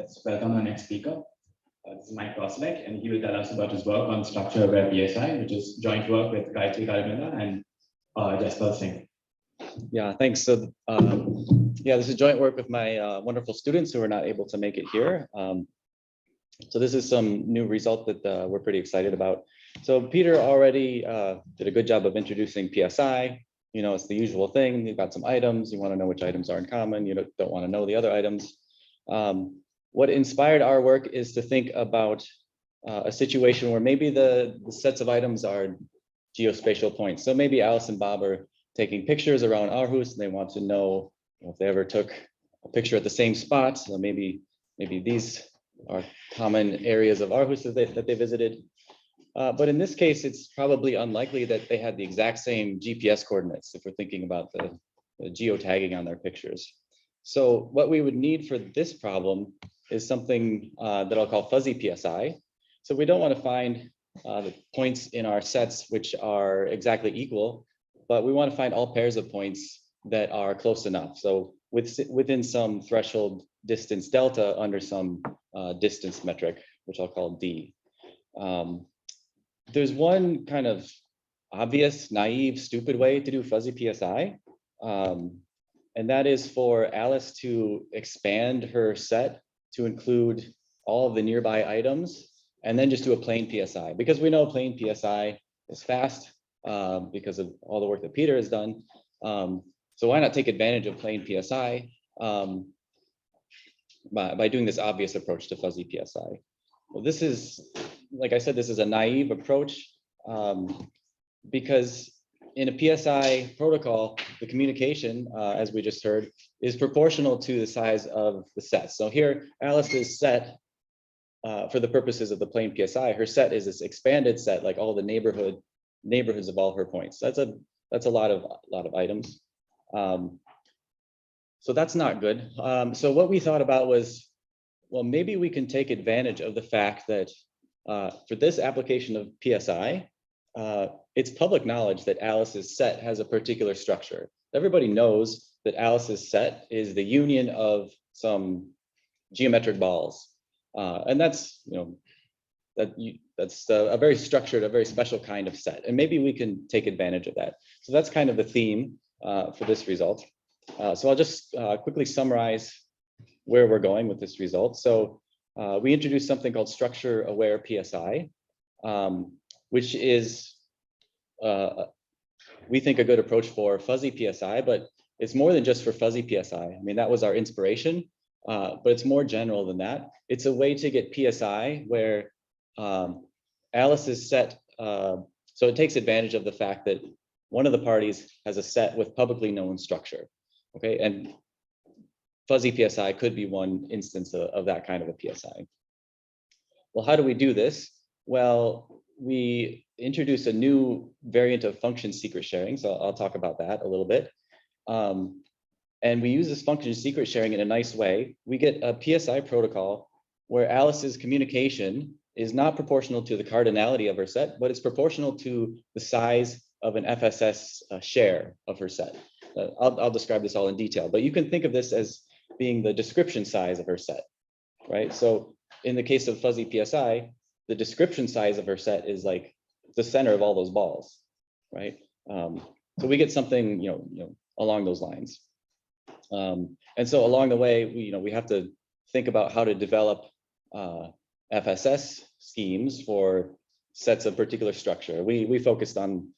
let's welcome our next speaker. This is Mike Rosulek, and he will tell us about his work on structure-aware PSI, which is joint work with Gayatri Karamilla and Jasper Singh. Yeah, thanks. So, yeah, this is joint work with my wonderful students who are not able to make it here. So this is some new result that we're pretty excited about. So Peter already did a good job of introducing PSI. You know, it's the usual thing. You've got some items. You want to know which items are in common. You don't want to know the other items. What inspired our work is to think about a situation where maybe the sets of items are geospatial points. So maybe Alice and Bob are taking pictures around Aarhus, and they want to know if they ever took a picture at the same spot. So maybe these are common areas of Aarhus that they visited. But in this case, it's probably unlikely that they had the exact same GPS coordinates if we're thinking about the geotagging on their pictures. So what we would need for this problem is something that I'll call fuzzy PSI. So we don't want to find the points in our sets which are exactly equal, but we want to find all pairs of points that are close enough. So within some threshold distance delta under some distance metric, which I'll call D. There's one kind of obvious, naive, stupid way to do fuzzy PSI. And that is for Alice to expand her set to include all of the nearby items and then just do a plain PSI. Because we know plain PSI is fast because of all the work that Peter has done. So why not take advantage of plain PSI by doing this obvious approach to fuzzy PSI? Well, this is, like I said, this is a naive approach because in a PSI protocol, the communication, as we just heard, is proportional to the size of the set. So here, Alice's set, for the purposes of the plain PSI, her set is this expanded set, like all the neighborhoods of all her points. That's a lot of items. So that's not good. So what we thought about was, well, maybe we can take advantage of the fact that for this application of PSI, it's public knowledge that Alice's set has a particular structure. Everybody knows that Alice's set is the union of some geometric balls. And that's, that's a very structured, a very special kind of set. And maybe we can take advantage of that. So that's kind of the theme for this result. So I'll just quickly summarize where we're going with this result. So we introduced something called structure-aware PSI, which is, we think, a good approach for fuzzy PSI, but it's more than just for fuzzy PSI. I mean, that was our inspiration, but it's more general than that. It's a way to get PSI where Alice's set, so it takes advantage of the fact that one of the parties has a set with publicly known structure, okay? And fuzzy PSI could be one instance of that kind of a PSI. Well, how do we do this? Well, we introduce a new variant of function secret sharing. So I'll talk about that a little bit. And we use this function secret sharing in a nice way. We get a PSI protocol where Alice's communication is not proportional to the cardinality of her set, but it's proportional to the size of an FSS share of her set. I'll describe this all in detail, but you can think of this as being the description size of her set, right? So in the case of fuzzy PSI, the description size of her set is like the center of all those balls, right? So we get something, along those lines. And so along the way, we have to think about how to develop FSS schemes for sets of particular structure. We focused on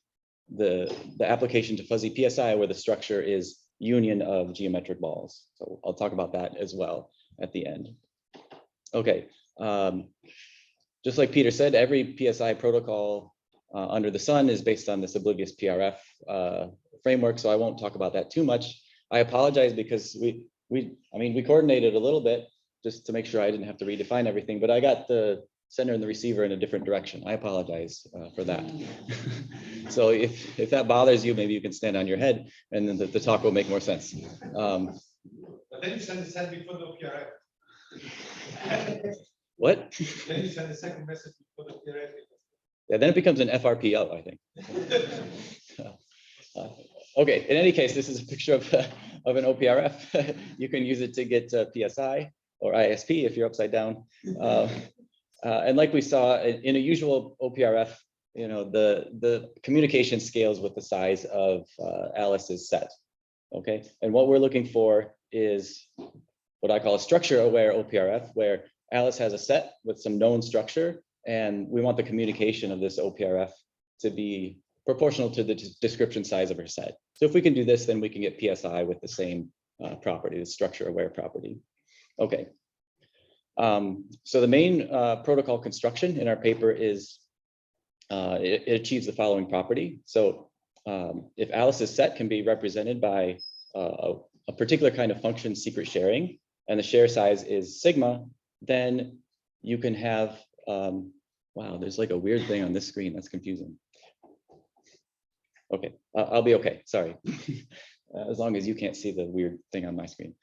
the application to fuzzy PSI where the structure is union of geometric balls. So I'll talk about that as well at the end. Okay. Just like Peter said, every PSI protocol under the sun is based on this oblivious PRF framework, so I won't talk about that too much. I apologize because we coordinated a little bit just to make sure I didn't have to redefine everything, but I got the sender and the receiver in a different direction. I apologize for that. So if that bothers you, maybe you can stand on your head and then the talk will make more sense. But then you send the set before the OPRF. What? Then you send the second message before the OPRF. Yeah, then it becomes an FRPO, I think. Okay, in any case, this is a picture of an OPRF. You can use it to get PSI. or ISP if you're upside down. And like we saw in a usual OPRF, the communication scales with the size of Alice's set. Okay, and what we're looking for is what I call a structure-aware OPRF, where Alice has a set with some known structure, and we want the communication of this OPRF to be proportional to the description size of her set. So if we can do this, then we can get PSI with the same property, the structure-aware property. Okay. So the main protocol construction in our paper is it achieves the following property. So if Alice's set can be represented by a particular kind of function secret sharing, and the share size is sigma, then you can have, wow, there's like a weird thing on this screen that's confusing. Okay, I'll be okay, sorry. As long as you can't see the weird thing on my screen.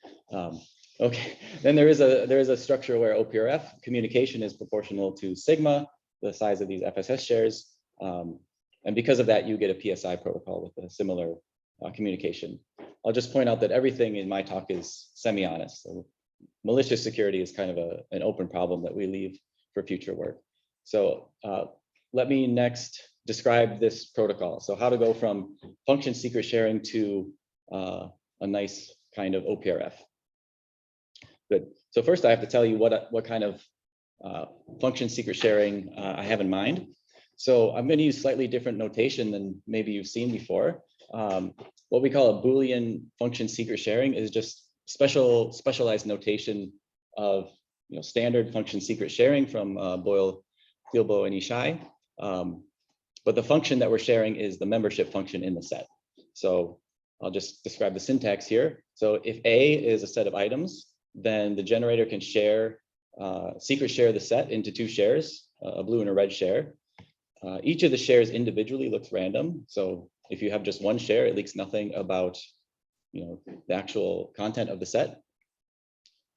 Okay, then there is a structure where OPRF communication is proportional to sigma, the size of these FSS shares. And because of that, you get a PSI protocol with a similar communication. I'll just point out that everything in my talk is semi-honest. So malicious security is kind of an open problem that we leave for future work. So let me next describe this protocol. So how to go from function secret sharing to a nice kind of OPRF. Good. So first I have to tell you what kind of function secret sharing I have in mind. So I'm going to use slightly different notation than maybe you've seen before. What we call a Boolean function secret sharing is just specialized notation of standard function secret sharing from Boyle, Thielbo, and Ishai. But the function that we're sharing is the membership function in the set. So I'll just describe the syntax here. So if A is a set of items, then the generator can secret share the set into two shares, a blue and a red share. Each of the shares individually looks random. So if you have just one share, it leaks nothing about the actual content of the set.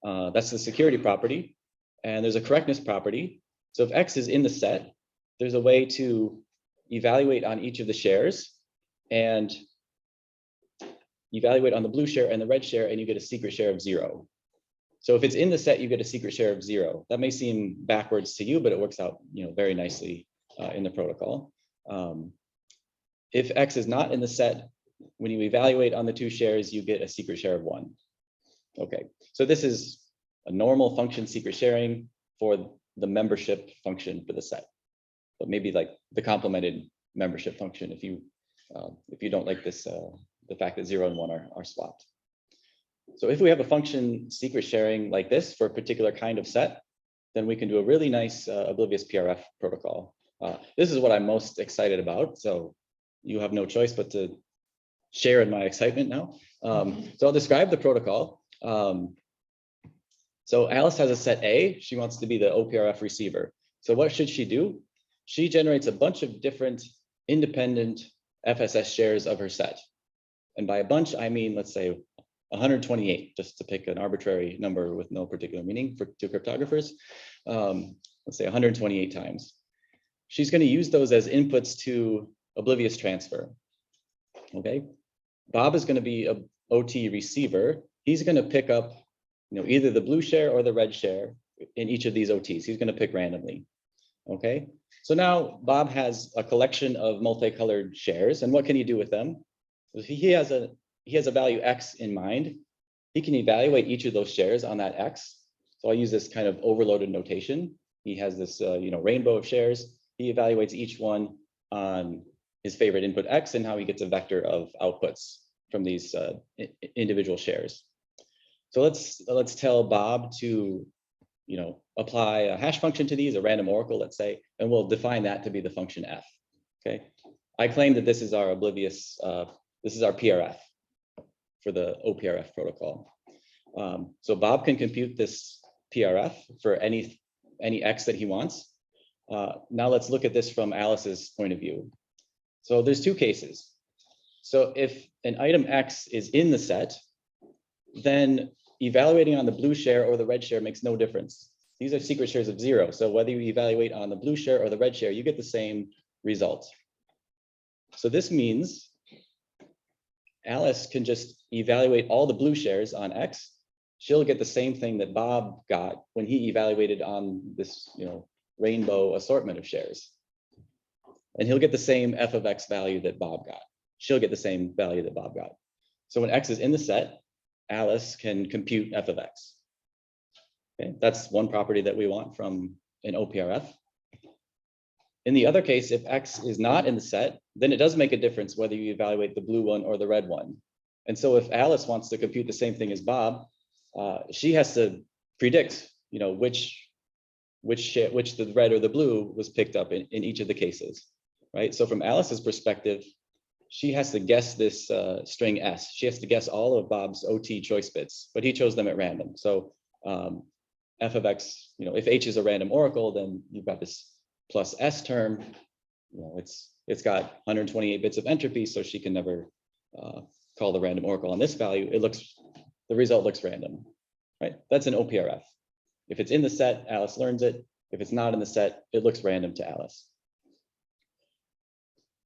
That's the security property. And there's a correctness property. So if X is in the set, there's a way to evaluate on each of the shares and evaluate on the blue share and the red share, and you get a secret share of 0. So if it's in the set, you get a secret share of 0. That may seem backwards to you, but it works out very nicely in the protocol. If X is not in the set, when you evaluate on the two shares, you get a secret share of 1. Okay, so this is a normal function secret sharing for the membership function for the set, but maybe like the complemented membership function if you don't like this, the fact that 0 and 1 are swapped. So if we have a function secret sharing like this for a particular kind of set, then we can do a really nice oblivious PRF protocol. This is what I'm most excited about. So you have no choice but to share in my excitement now. So I'll describe the protocol. So Alice has a set A. She wants to be the OPRF receiver. So what should she do? She generates a bunch of different independent FSS shares of her set. And by a bunch, I mean, let's say 128, just to pick an arbitrary number with no particular meaning to cryptographers. Let's say 128 times. She's going to use those as inputs to oblivious transfer. Okay. Bob is going to be an OT receiver. He's going to pick up either the blue share or the red share in each of these OTs. He's going to pick randomly. Okay. So now Bob has a collection of multicolored shares, and what can he do with them? He has a value X in mind. He can evaluate each of those shares on that X. So I'll use this kind of overloaded notation. He has this rainbow of shares. He evaluates each one on his favorite input X and how he gets a vector of outputs from these individual shares. So let's tell Bob to apply a hash function to these, a random oracle, let's say, and we'll define that to be the function f. Okay, I claim that this is our oblivious, this is our PRF for the OPRF protocol. So Bob can compute this PRF for any X that he wants. Now let's look at this from Alice's point of view. So there's two cases. So if an item X is in the set, then evaluating on the blue share or the red share makes no difference. These are secret shares of 0. So whether you evaluate on the blue share or the red share, you get the same result. So this means Alice can just evaluate all the blue shares on X. she'll get the same thing that Bob got when he evaluated on this, rainbow assortment of shares. And he'll get the same f of x value that Bob got. She'll get the same value that Bob got. So when x is in the set, Alice can compute f of x. Okay, that's one property that we want from an OPRF. In the other case, if x is not in the set, then it does make a difference whether you evaluate the blue one or the red one. And so if Alice wants to compute the same thing as Bob, she has to predict, which the red or the blue was picked up in each of the cases, right? So from Alice's perspective, she has to guess this string S. She has to guess all of Bob's OT choice bits, but he chose them at random. So f of x, if H is a random oracle, then you've got this plus S term. It's got 128 bits of entropy, so she can never call the random oracle on this value. The result looks random, right? That's an OPRF. If it's in the set, Alice learns it. If it's not in the set, it looks random to Alice.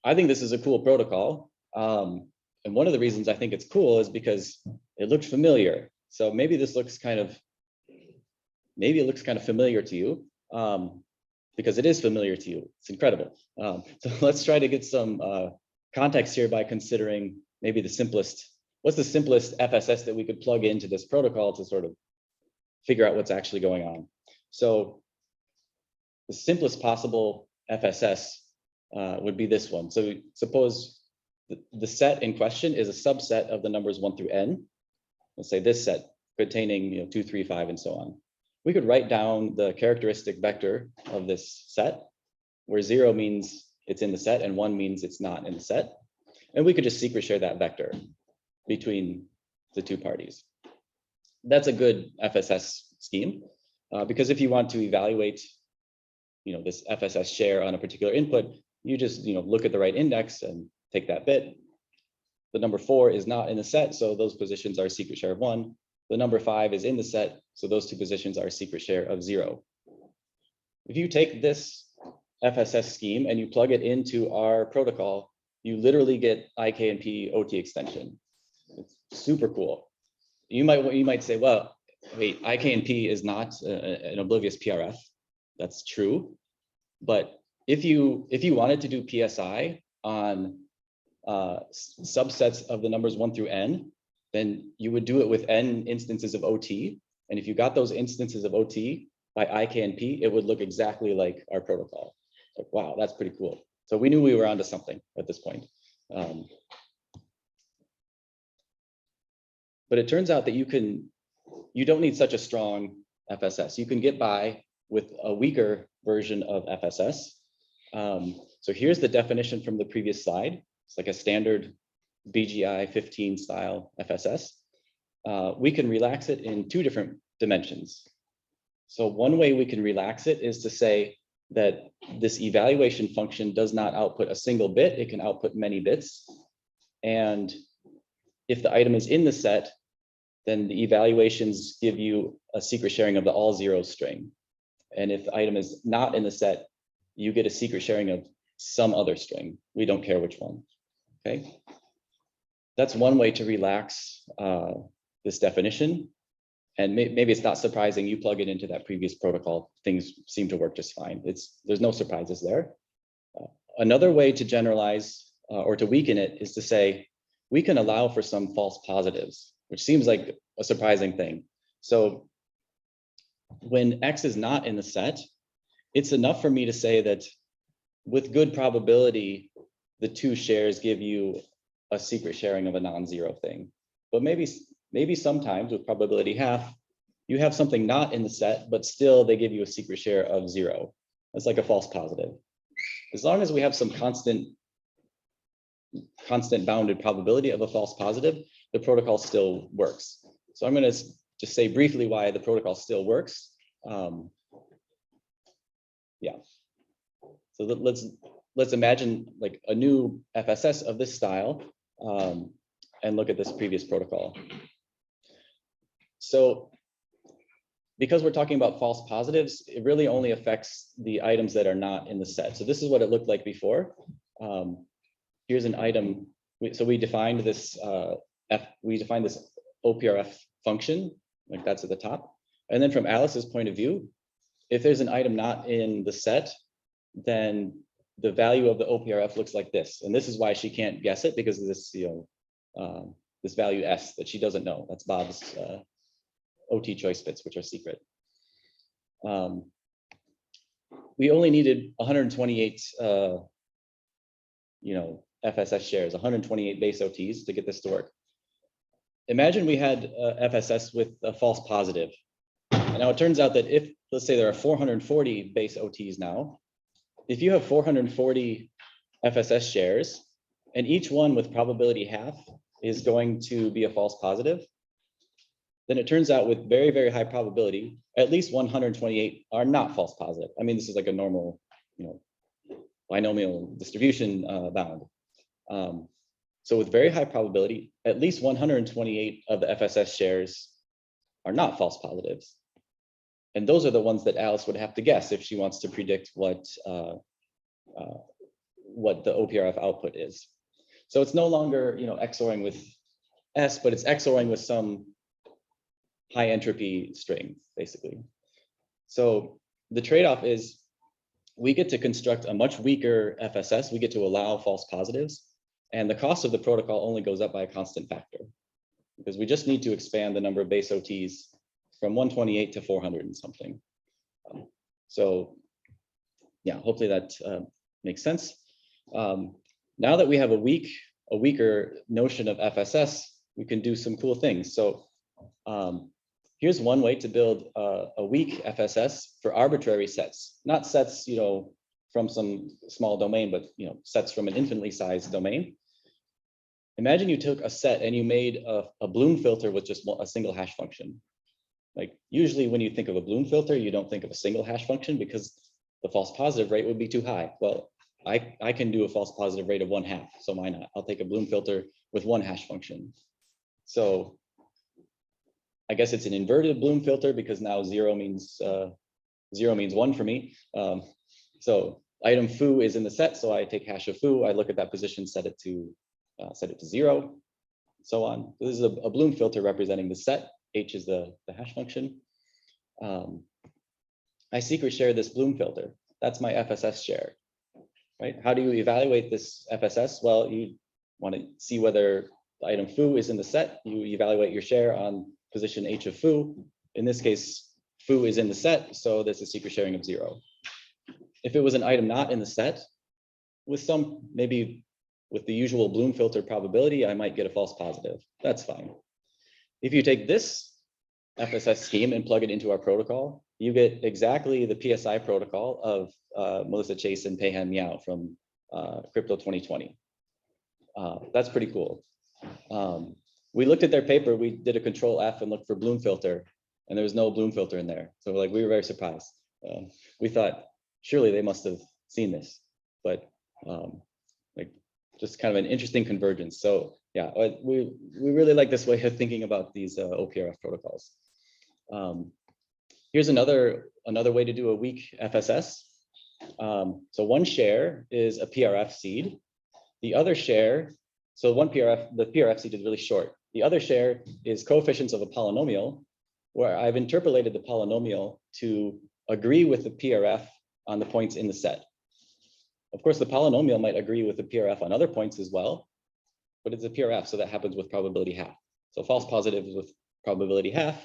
I think this is a cool protocol. And one of the reasons I think it's cool is because it looks familiar. So maybe this looks kind of familiar to you, because it is familiar to you. It's incredible. So let's try to get some context here by considering maybe what's the simplest FSS that we could plug into this protocol to sort of figure out what's actually going on. So the simplest possible FSS would be this one. So suppose the set in question is a subset of the numbers 1 through n. Let's say this set containing 2, 3, 5, and so on. We could write down the characteristic vector of this set, where 0 means it's in the set and 1 means it's not in the set. And we could just secret share that vector between the two parties. That's a good FSS scheme, because if you want to evaluate this FSS share on a particular input, you just look at the right index and take that bit. The number 4 is not in the set, so those positions are a secret share of 1. The number 5 is in the set, so those two positions are a secret share of 0. If you take this FSS scheme and you plug it into our protocol, you literally get IK and P OT extension. It's super cool. You might say, well, wait, IK and P is not an oblivious PRF. That's true, but if you wanted to do PSI on subsets of the numbers 1 through n, then you would do it with n instances of OT. And if you got those instances of OT by IK and P, it would look exactly like our protocol. Like, wow, that's pretty cool. So we knew we were onto something at this point. But it turns out that you don't need such a strong FSS. You can get by with a weaker version of FSS. So here's the definition from the previous slide. It's like a standard BGI 15 style FSS. We can relax it in 2 different dimensions. So one way we can relax it is to say that this evaluation function does not output a single bit, it can output many bits. And if the item is in the set, then the evaluations give you a secret sharing of the all 0 string. And if the item is not in the set, you get a secret sharing of some other string. We don't care which one, okay? That's one way to relax this definition. And maybe it's not surprising, you plug it into that previous protocol, things seem to work just fine. There's no surprises there. Another way to generalize or to weaken it is to say, we can allow for some false positives, which seems like a surprising thing. So when X is not in the set, it's enough for me to say that with good probability, the 2 shares give you a secret sharing of a non-zero thing. But maybe sometimes with probability half, you have something not in the set, but still they give you a secret share of 0. That's like a false positive. As long as we have some constant bounded probability of a false positive, the protocol still works. So I'm going to just say briefly why the protocol still works. Yeah. So let's imagine like a new FSS of this style and look at this previous protocol. So because we're talking about false positives, it really only affects the items that are not in the set. So this is what it looked like before. Here's an item. So we defined this OPRF function like that's at the top. And then from Alice's point of view, if there's an item not in the set, then the value of the OPRF looks like this. And this is why she can't guess it, because of this, this value S that she doesn't know. That's Bob's OT choice fits, which are secret. We only needed 128, FSS shares, 128 base OTs to get this to work. Imagine we had FSS with a false positive. And now it turns out that if, let's say there are 440 base OTs now, if you have 440 FSS shares, and each one with probability half is going to be a false positive, then it turns out with very, very high probability, at least 128 are not false positive. I mean, this is like a normal, binomial distribution bound. So with very high probability, at least 128 of the FSS shares are not false positives. And those are the ones that Alice would have to guess if she wants to predict what the OPRF output is. So it's no longer, XORing with S, but it's XORing with some high entropy string, basically. So the trade-off is we get to construct a much weaker FSS. We get to allow false positives, and the cost of the protocol only goes up by a constant factor, because we just need to expand the number of base OTs from 128 to 400 and something. So yeah, hopefully that makes sense. Now that we have a weaker notion of FSS, we can do some cool things. So here's one way to build a weak FSS for arbitrary sets, not sets, from some small domain, but sets from an infinitely sized domain. Imagine you took a set and you made a Bloom filter with just a single hash function. Like usually when you think of a Bloom filter, you don't think of a single hash function because the false positive rate would be too high. Well, I can do a false positive rate of 1/2, so why not? I'll take a Bloom filter with one hash function. So I guess it's an inverted Bloom filter because now zero means one for me. So item foo is in the set, so I take hash of foo, I look at that position, set it to 0, so on. This is a Bloom filter representing the set. H is the hash function. I secret share this Bloom filter. That's my FSS share, right? How do you evaluate this FSS? Well, you want to see whether the item foo is in the set. You evaluate your share on position H of foo. In this case, foo is in the set, so there's a secret sharing of 0. If it was an item not in the set, maybe with the usual Bloom filter probability, I might get a false positive. That's fine. If you take this FSS scheme and plug it into our protocol, you get exactly the PSI protocol of Melissa Chase and Peihan Miao from Crypto 2020. That's pretty cool. We looked at their paper, we did a control F and looked for Bloom filter, and there was no Bloom filter in there. So we were very surprised. We thought, surely they must have seen this, but just kind of an interesting convergence. So yeah, we really like this way of thinking about these OPRF protocols. Here's another way to do a weak FSS. So one share is a PRF seed. The other share, so the PRF seed is really short. The other share is coefficients of a polynomial, where I've interpolated the polynomial to agree with the PRF on the points in the set. Of course, the polynomial might agree with the PRF on other points as well, but it's a PRF, so that happens with probability half. So false positives with probability half,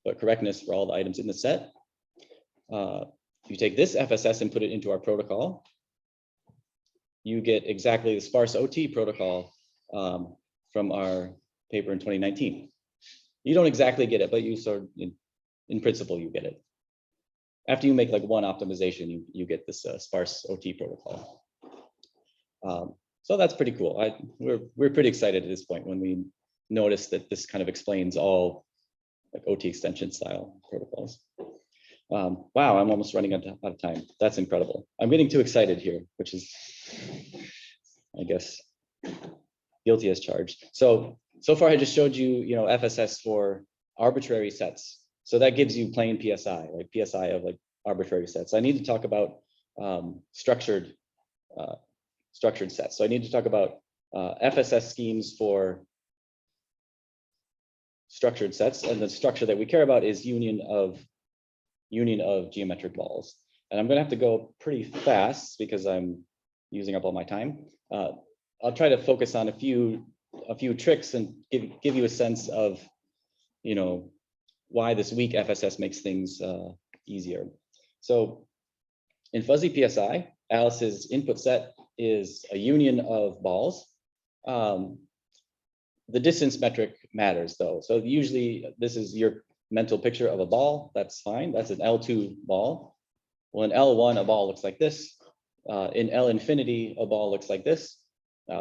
but correctness for all the items in the set. You take this FSS and put it into our protocol, you get exactly the sparse OT protocol from our paper in 2019. You don't exactly get it, but you sort of, in principle, you get it. After you make like one optimization, you get this sparse OT protocol. So that's pretty cool. We're pretty excited at this point when we noticed that this kind of explains all like OT extension style protocols. Wow, I'm almost running out of time. That's incredible. I'm getting too excited here, which is, I guess, guilty as charged. So far I just showed you, FSS for arbitrary sets. So that gives you plain PSI, like PSI of like arbitrary sets. I need to talk about structured sets. So I need to talk about FSS schemes for structured sets, and the structure that we care about is union of geometric balls. And I'm going to have to go pretty fast because I'm using up all my time. I'll try to focus on a few tricks and give you a sense of, you know, why this weak FSS makes things easier. So in fuzzy PSI, Alice's input set is a union of balls. The distance metric matters though. So usually this is your mental picture of a ball. That's fine. That's an L2 ball. Well, in L1, a ball looks like this. In L infinity, a ball looks like this.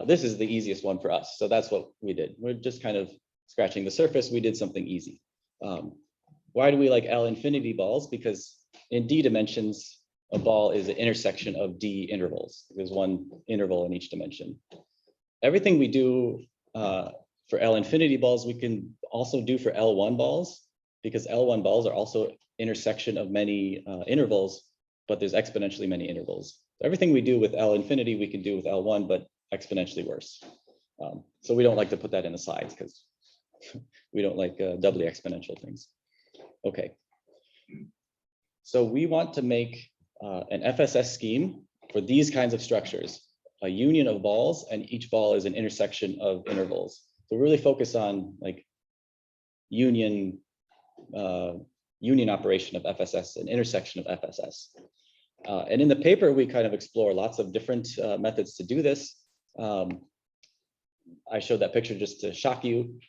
This is the easiest one for us. So that's what we did. We're just kind of scratching the surface. We did something easy. Why do we like L infinity balls? Because in D dimensions, a ball is an intersection of D intervals. There's one interval in each dimension. Everything we do for L infinity balls, we can also do for L1 balls, because L1 balls are also intersection of many intervals, but there's exponentially many intervals. Everything we do with L infinity, we can do with L1, but exponentially worse. So we don't like to put that in the slides because we don't like doubly exponential things. Okay. So we want to make an FSS scheme for these kinds of structures, a union of balls, and each ball is an intersection of intervals. So really focus on like union operation of FSS and intersection of FSS. And in the paper, we kind of explore lots of different methods to do this. I showed that picture just to shock you.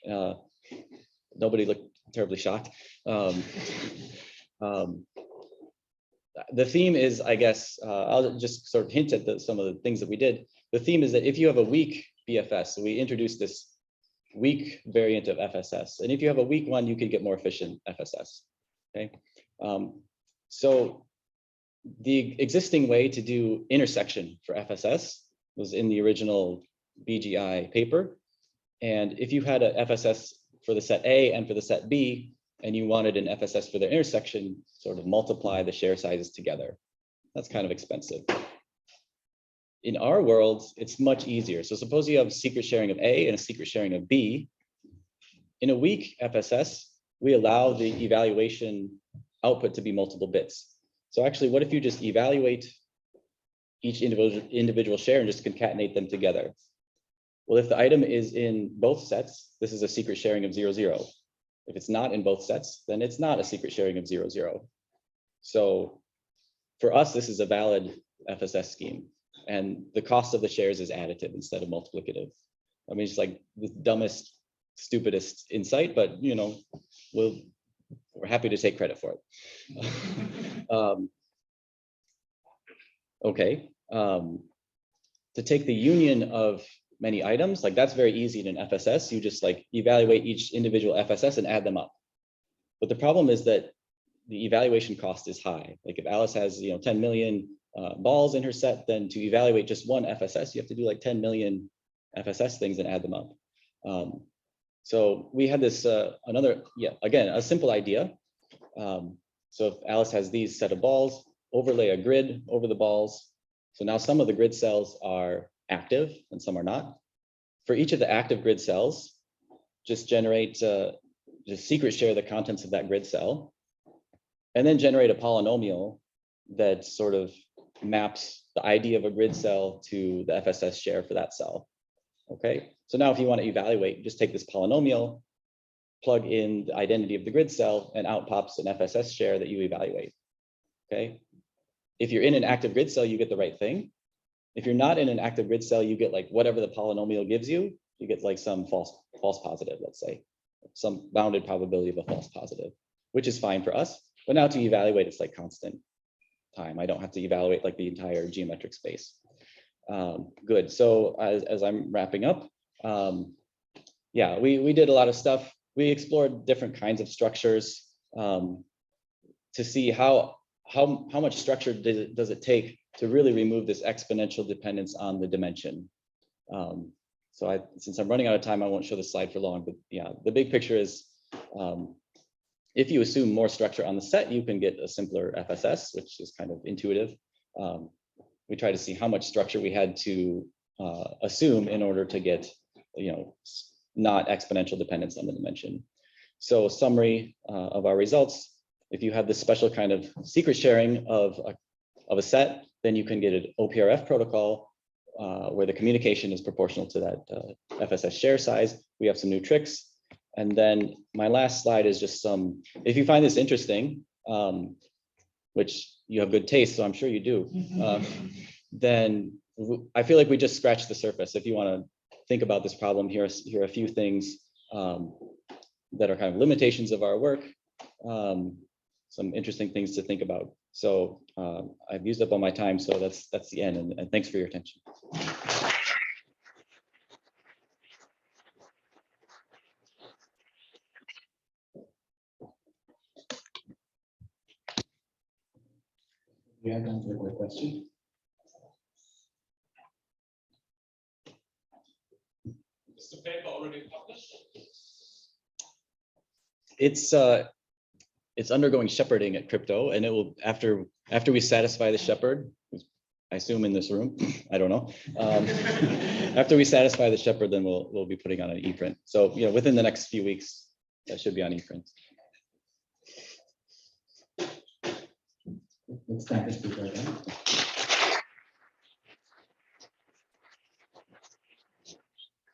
Nobody looked terribly shocked. The theme is, I guess, I'll just sort of hint at some of the things that we did. The theme is that if you have a weak BFS, so we introduced this weak variant of FSS. And if you have a weak one, you can get more efficient FSS, okay? So the existing way to do intersection for FSS was in the original BGI paper. And if you had a FSS for the set A and for the set B, and you wanted an FSS for their intersection, sort of multiply the share sizes together. That's kind of expensive. In our world, it's much easier. So suppose you have secret sharing of A and a secret sharing of B. In a weak FSS, we allow the evaluation output to be multiple bits. So actually, what if you just evaluate each individual share and just concatenate them together? Well, if the item is in both sets, this is a secret sharing of 0, 0. If it's not in both sets, then it's not a secret sharing of 0, 0. So for us, this is a valid FSS scheme. And the cost of the shares is additive instead of multiplicative. I mean, it's like the dumbest, stupidest insight, but you know, we're happy to take credit for it. Okay. To take the union of many items, like that's very easy in an FSS. You just like evaluate each individual FSS and add them up. But the problem is that the evaluation cost is high. Like if Alice has 10 million balls in her set, then to evaluate just one FSS, you have to do like 10 million FSS things and add them up. So we had this again, a simple idea. So if Alice has these set of balls, overlay a grid over the balls. So now some of the grid cells are active and some are not. For each of the active grid cells, just generate, just secret share the contents of that grid cell, and then generate a polynomial that sort of maps the ID of a grid cell to the FSS share for that cell. Okay, so now if you want to evaluate, just take this polynomial, plug in the identity of the grid cell, and out pops an FSS share that you evaluate. Okay, if you're in an active grid cell, you get the right thing. If you're not in an active grid cell, you get like whatever the polynomial gives you. You get like some false positive, let's say, some bounded probability of a false positive, which is fine for us. But now to evaluate, it's like constant time. I don't have to evaluate like the entire geometric space. Good. So as I'm wrapping up, yeah, we did a lot of stuff. We explored different kinds of structures to see how much structure does it take to really remove this exponential dependence on the dimension. So since I'm running out of time, I won't show the slide for long, but yeah, the big picture is if you assume more structure on the set, you can get a simpler FSS, which is kind of intuitive. We try to see how much structure we had to assume in order to get, not exponential dependence on the dimension. So summary of our results. If you have this special kind of secret sharing of a set, then you can get an OPRF protocol where the communication is proportional to that FSS share size. We have some new tricks. And then my last slide is just some, if you find this interesting, which you have good taste, so I'm sure you do, then I feel like we just scratched the surface. If you want to think about this problem, here are a few things that are kind of limitations of our work, some interesting things to think about. So I've used up all my time, so that's the end, and thanks for your attention. We are done with the question. Is the paper already published? It's undergoing shepherding at Crypto, and it will after we satisfy the shepherd, I assume in this room, I don't know. After we satisfy the shepherd, then we'll be putting on an e-print. So within the next few weeks, that should be on e-print. Let's thank the speaker again.